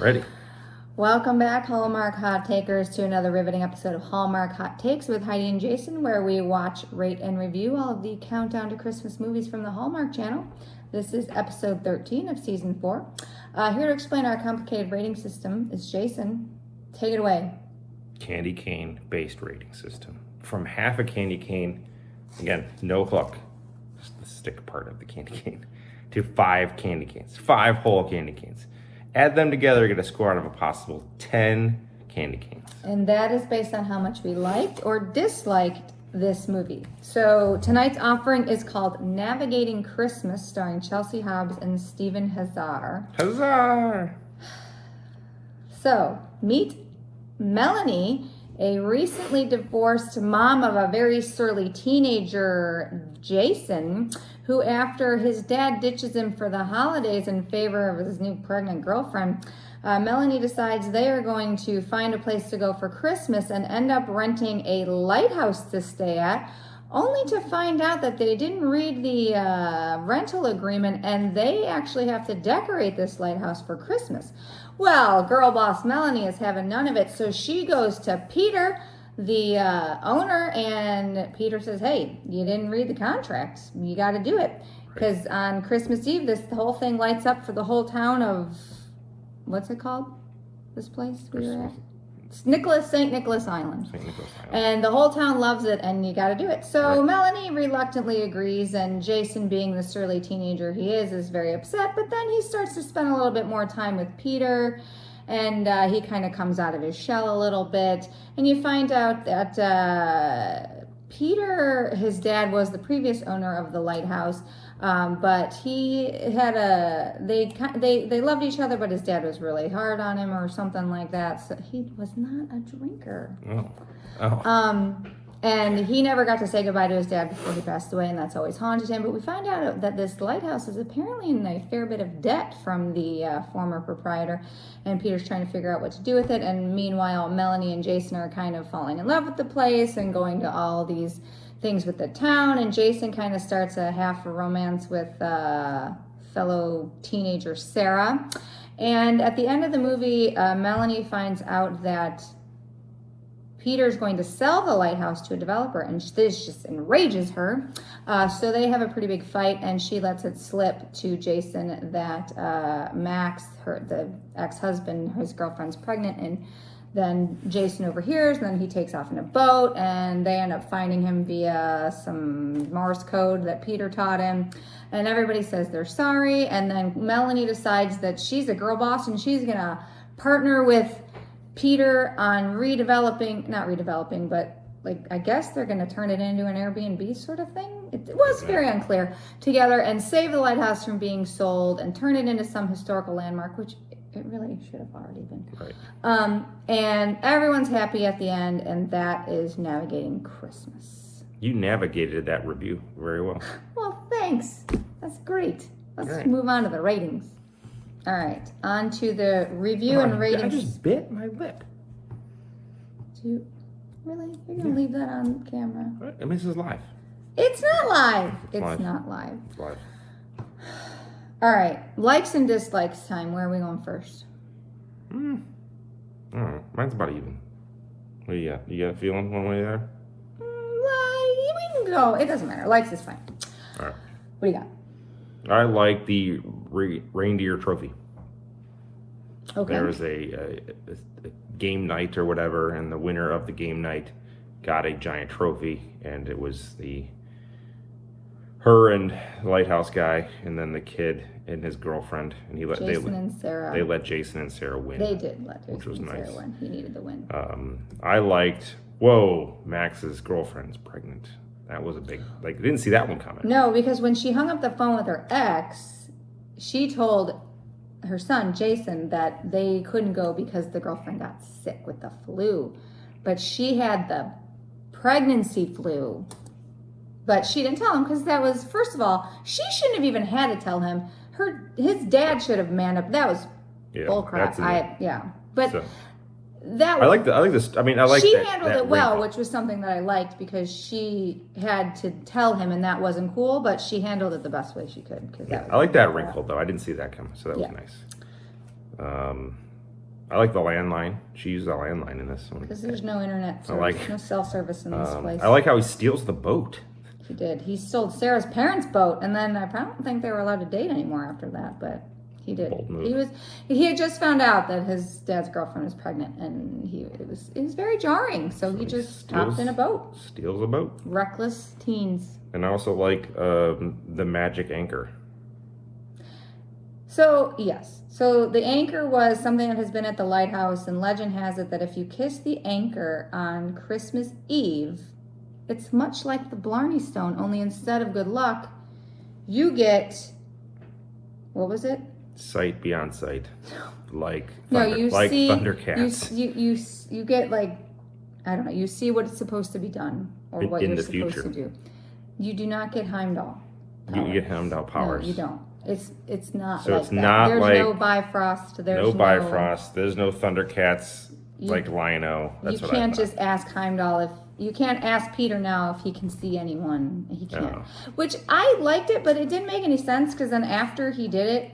Ready. Welcome back, Hallmark Hot Takers, to another riveting episode of Hallmark Hot Takes with Heidi and Jason, where we watch, rate, and review all of the countdown to Christmas movies from the Hallmark Channel. This is episode 13 of season 4. Here to explain our complicated rating system is Jason. Take it away. Candy cane based rating system. From half a candy cane, again, no hook, just the stick part of the candy cane, to 5 candy canes, 5 whole candy canes. Add them together, get a score out of a possible 10 candy canes. And that is based on how much we liked or disliked this movie. So tonight's offering is called Navigating Christmas, starring Chelsea Hobbs and Stephen Huszar. Huszar! So, meet Melanie, a recently divorced mom of a very surly teenager, Jason, who, after his dad ditches him for the holidays in favor of his new pregnant girlfriend, Melanie decides they are going to find a place to go for Christmas and end up renting a lighthouse to stay at, only to find out that they didn't read the rental agreement and they actually have to decorate this lighthouse for Christmas. Well, girl boss Melanie is having none of it, so she goes to Peter, the owner, and Peter says, hey, you didn't read the contract. You got to do it. Because on Christmas Eve, the whole thing lights up for the whole town of, what's it called? This place we were at? St. Nicholas Island. And the whole town loves it, and you got to do it. So Melanie reluctantly agrees, and Jason, being the surly teenager he is very upset. But then he starts to spend a little bit more time with Peter, and he kind of comes out of his shell a little bit. And you find out that Peter, his dad, was the previous owner of the lighthouse. But he had they loved each other, but his dad was really hard on him or something like that. So he was not a drinker. And he never got to say goodbye to his dad before he passed away, and that's always haunted him. But we find out that this lighthouse is apparently in a fair bit of debt from the former proprietor, and Peter's trying to figure out what to do with it. And meanwhile, Melanie and Jason are kind of falling in love with the place and going to all these things with the town, and Jason kind of starts a half romance with fellow teenager Sarah. And at the end of the movie, Melanie finds out that Peter's going to sell the lighthouse to a developer, and this just enrages her. So they have a pretty big fight, and she lets it slip to Jason that Max, the ex-husband, his girlfriend's pregnant, and then Jason overhears, and then he takes off in a boat, and they end up finding him via some Morse code that Peter taught him. And everybody says they're sorry, and then Melanie decides that she's a girl boss, and she's going to partner with Peter on not redeveloping, but I guess they're going to turn it into an Airbnb sort of thing. It was very unclear. Together, and save the lighthouse from being sold and turn it into some historical landmark, which it really should have already been. Right. And everyone's happy at the end, and that is Navigating Christmas. You navigated that review very well. Well, thanks. That's great. Let's move on to the ratings. All right, on to the review and ratings. I just bit my lip. Really? You're going to leave that on camera? What? I mean, this is live. It's not live. It's not live. It's live. All right, likes and dislikes time. Where are we going first? I don't know. Mine's about even. What do you got? You got a feeling one way there? We can go. It doesn't matter. Likes is fine. All right. What do you got? I like the reindeer trophy. Okay. There was a game night or whatever, and the winner of the game night got a giant trophy, and it was her and the lighthouse guy, and then the kid and his girlfriend, and Jason and Sarah. They let Jason and Sarah win. They did let Jason which was and nice. Sarah win. He needed the win. I liked. Whoa, Max's girlfriend's pregnant. That was a big. I didn't see that one coming. No, because when she hung up the phone with her ex, she told her son Jason that they couldn't go because the girlfriend got sick with the flu, but she had the pregnancy flu. But she didn't tell him because that was, first of all, she shouldn't have even had to tell him. His dad should have manned up. That was bullcrap. But so, that was, I like this. I mean, I like she that. handled it well, which was something that I liked because she had to tell him, and that wasn't cool. But she handled it the best way she could. I like that wrinkle though. I didn't see that coming, so that was nice. I like the landline. She used the landline in this one. Because there's no internet service, like- no cell service in this place. I like how he steals the boat. He did. He stole Sarah's parents' boat, and then I don't think they were allowed to date anymore after that, but he did. Bold move. He had just found out that his dad's girlfriend was pregnant, and it was very jarring. So he just hopped in a boat. Steals a boat. Reckless teens. And I also like the magic anchor. So, yes. So the anchor was something that has been at the lighthouse, and legend has it that if you kiss the anchor on Christmas Eve, it's much like the Blarney Stone, only instead of good luck, you get, what was it? Sight beyond sight. Like Thundercats. You get like, I don't know, you see what's supposed to be done, or what you're supposed to do. You do not get Heimdall powers. You get Heimdall powers. No, you don't. It's not so like it's that. not There's like no Bifrost. There's no Bifrost. There's no Thundercats like Lionel. That's you what I can't thought. just ask Heimdall if you can't ask Peter now if he can see anyone. He can't. No. Which I liked it, but it didn't make any sense because then after he did it,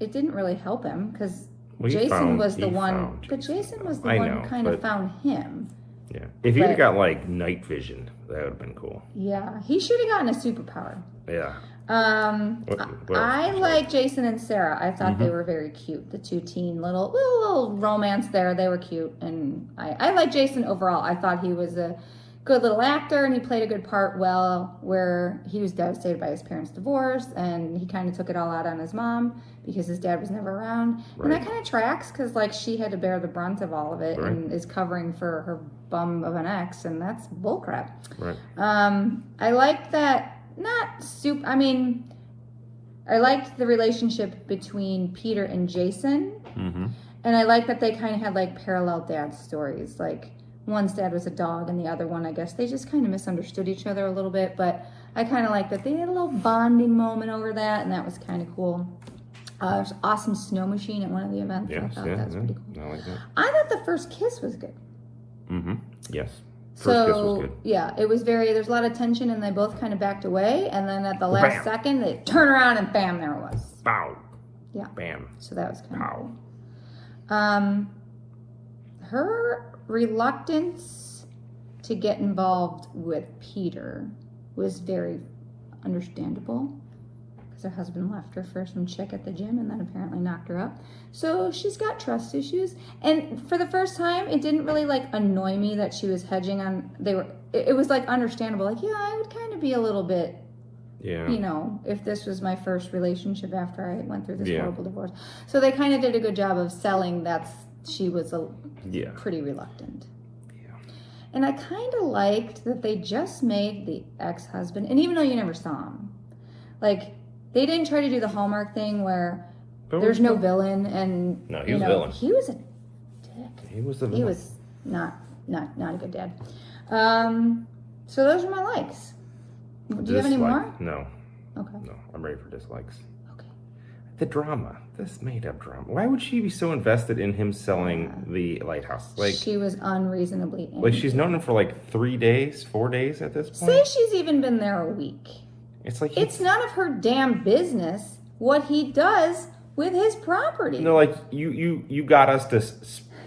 it didn't really help him because Jason was the one. But Jason was the one who kind of found him. Yeah. If he'd have got like night vision, that would have been cool. Yeah, he should have gotten a superpower. Yeah. I like Jason and Sarah. I thought they were very cute. The two teen little romance there. They were cute, and I like Jason overall. I thought he was a good little actor, and he played a good part well. Where he was devastated by his parents' divorce, and he kind of took it all out on his mom because his dad was never around. Right. And that kind of tracks because like she had to bear the brunt of all of it, and is covering for her bum of an ex, and that's bullcrap. Right. I liked that. I liked the relationship between Peter and Jason. And I like that they kind of had like parallel dad stories. Like one's dad was a dog and the other one, I guess they just kind of misunderstood each other a little bit. But I kind of like that they had a little bonding moment over that, and that was kind of cool. There's an awesome snow machine at one of the events. Yes, I thought that was pretty cool. I like that. I thought the first kiss was good. Yes. First kiss was good. Yeah, it was there's a lot of tension, and they both kind of backed away, and then at the last second, they turn around and bam, there it was. Bow. Yeah. Bam. So that was kind of Pow. cool. Her reluctance to get involved with Peter was very understandable because her husband left her for some chick at the gym and then apparently knocked her up. So she's got trust issues. And for the first time, it didn't really like annoy me that she was hedging on, it was like understandable. Like, yeah, I would kind of be a little bit, you know, if this was my first relationship after I went through this horrible divorce. So they kind of did a good job of selling she was pretty reluctant. Yeah. And I kind of liked that they just made the ex-husband, and even though you never saw him, like they didn't try to do the Hallmark thing where there's no villain, and no, he was a villain. He was a dick. He was the villain. He was not a good dad. So those are my likes. Do you have any more? No. Okay. No, I'm ready for dislikes. Okay. The drama. This made-up drama. Why would she be so invested in him selling the lighthouse? Like she was unreasonably angry. Like she's known him for like 4 days at this point. Say she's even been there a week. It's like it's none of her damn business what he does with his property. No, like you got us to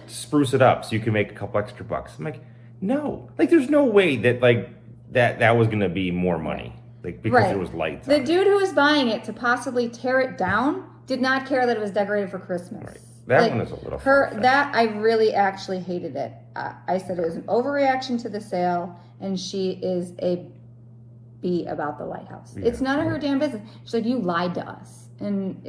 spruce it up so you can make a couple extra bucks. I'm like, no, like there's no way that like that was gonna be more money, like because there was lights. The dude who was buying it to possibly tear it down did not care that it was decorated for Christmas. Right. That one is a little. That I really actually hated it. I said it was an overreaction to the sale, and she is a B about the lighthouse. Yeah, it's none of her damn business. She's like, you lied to us. And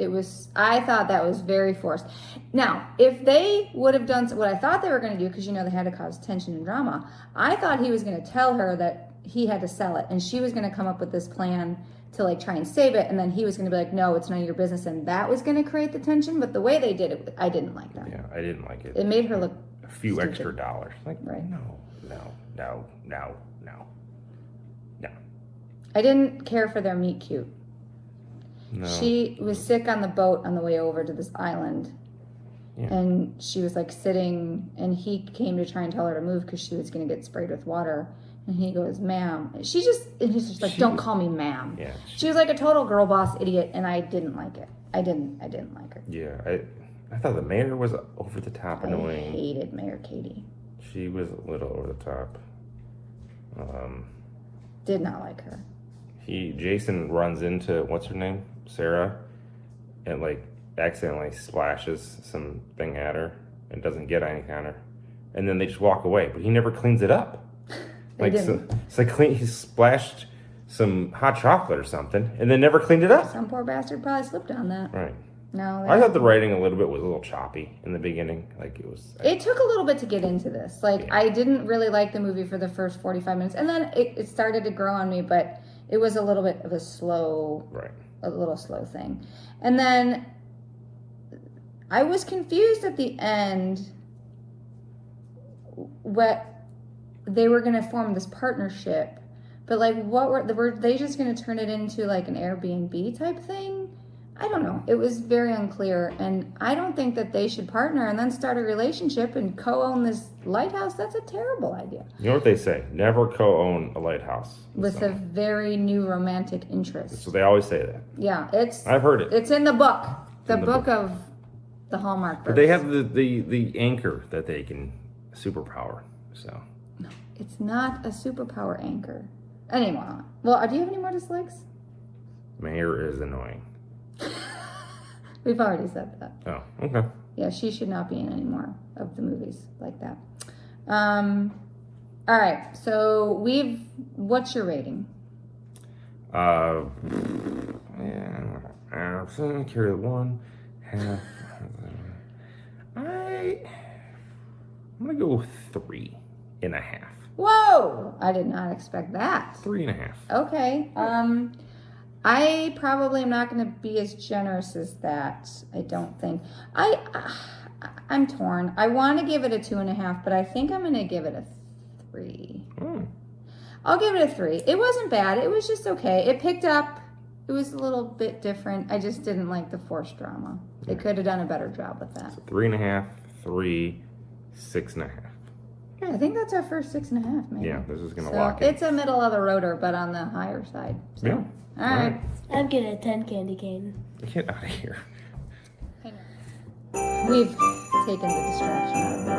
I thought that was very forced. Now, if they would have done what I thought they were going to do, because they had to cause tension and drama, I thought he was going to tell her that he had to sell it, and she was going to come up with this plan to like try and save it, and then he was going to be like, no, it's none of your business, and that was going to create the tension. But the way they did it, I didn't like that. Yeah, I didn't like it. It made her look a few stupid. Extra dollars. Like, no. I didn't care for their meet cute. No. She was sick on the boat on the way over to this island. Yeah. And she was like sitting, and he came to try and tell her to move because she was going to get sprayed with water. And he goes, ma'am. And he's just like, don't call me ma'am. Yeah. She was like a total girl boss idiot, and I didn't like it. I didn't like her. Yeah. I thought the mayor was over the top I annoying. hated Mayor Katie. She was a little over the top. Did not like her. Jason runs into, what's her name? Sarah, and like accidentally splashes something at her and doesn't get anything on her. And then they just walk away, but he never cleans it up. They didn't. It's like he splashed some hot chocolate or something and then never cleaned it up. Some poor bastard probably slipped on that. Right. No, I thought the writing a little bit was a little choppy in the beginning. Like it took a little bit to get into this. Like, Yeah. I didn't really like the movie for the first 45 minutes. And then it started to grow on me, but it was a little bit of a little slow thing. And then I was confused at the end what they were going to form this partnership. But, like, were they just going to turn it into, like, an Airbnb type thing? I don't know. It was very unclear, and I don't think that they should partner and then start a relationship and co-own this lighthouse. That's a terrible idea. You know what they say? Never co-own a lighthouse With a very new romantic interest. So they always say that. Yeah, I've heard it. It's in the book. The in the book book. of the Hallmark. But they have the anchor that they can superpower. So No, it's not a superpower anchor. Anyway, well, do you have any more dislikes? Mayor is annoying. We've already said that. Oh, okay. Yeah, she should not be in any more of the movies like that. All right, so what's your rating? Yeah, carry 1.5. I'm gonna go 3.5. Whoa! I did not expect that. 3.5. Okay. I probably am not going to be as generous as that. I don't think. I'm torn. I want to give it a 2.5, but I think I'm going to give it a 3. I'll give it a 3. It wasn't bad. It was just okay. It picked up. It was a little bit different. I just didn't like the forced drama. They could have done a better job with that. So 3.5, 3, 6.5. Yeah, I think that's our first 6.5, maybe. Yeah, this is gonna So lock in. it's a middle of the rotor, but on the higher side. So. Yeah. All right. I'm getting a 10 candy cane. Get out of here. We've taken the distraction out of the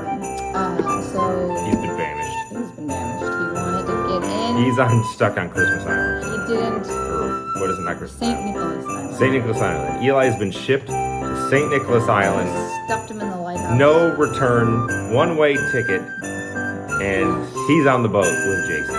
room. So He's been banished. he's been banished. He wanted to get in. He's stuck on Christmas Island. He didn't. Or what is it, not Christmas St. Island? Nicholas Island. St. Nicholas Island. Eli's been shipped to St. Nicholas Island. Stuffed him in the lighthouse. No return, one-way ticket, and he's on the boat with Jason.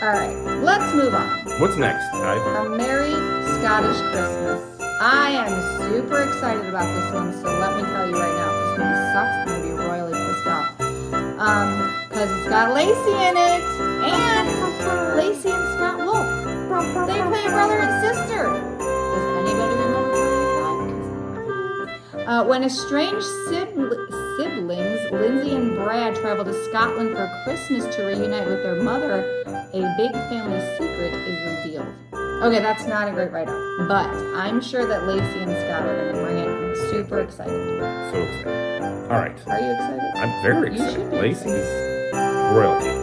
All right, let's move on. What's next? A Merry Scottish Christmas. I am super excited about this one, so let me tell you right now, if this movie sucks, I'm going to be royally pissed off. Because it's got Lacey in it, and Lacey and Scott Wolf. They play brother and sister. Does anybody remember when estranged siblings, Lindsay and Brad travel to Scotland for Christmas to reunite with their mother, a big family secret is revealed. Okay, that's not a great write-up, but I'm sure that Lacey and Scott are going to bring it. I'm super excited. So excited. All right. Are you excited? I'm very You should excited. be Lacey's excited. royalty.